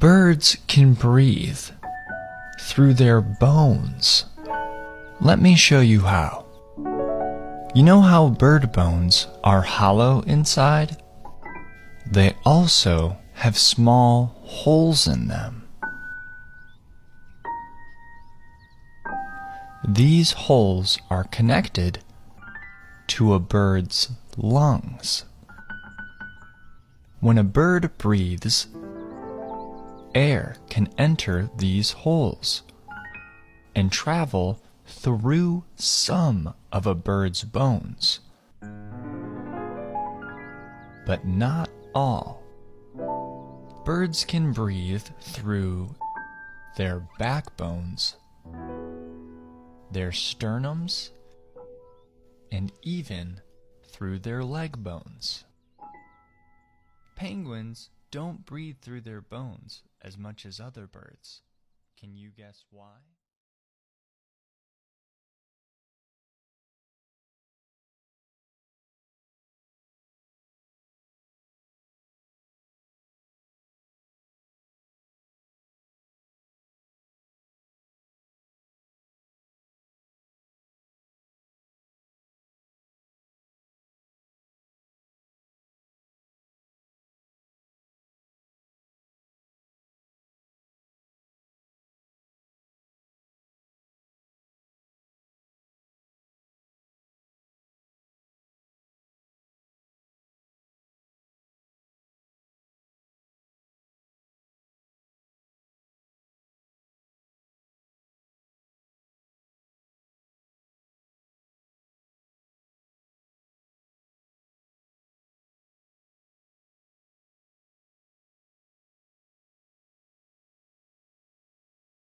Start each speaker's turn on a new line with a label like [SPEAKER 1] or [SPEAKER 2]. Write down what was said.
[SPEAKER 1] Birds can breathe through their bones. Let me show you how. You know how bird bones are hollow inside? They also have small holes in them. These holes are connected to a bird's lungs. When a bird breathes, air can enter these holes and travel through some of a bird's bones, but not all. Birds can breathe through their backbones, their sternums, and even through their leg bones. Penguins don't breathe through their bones as much as other birds. Can you guess why?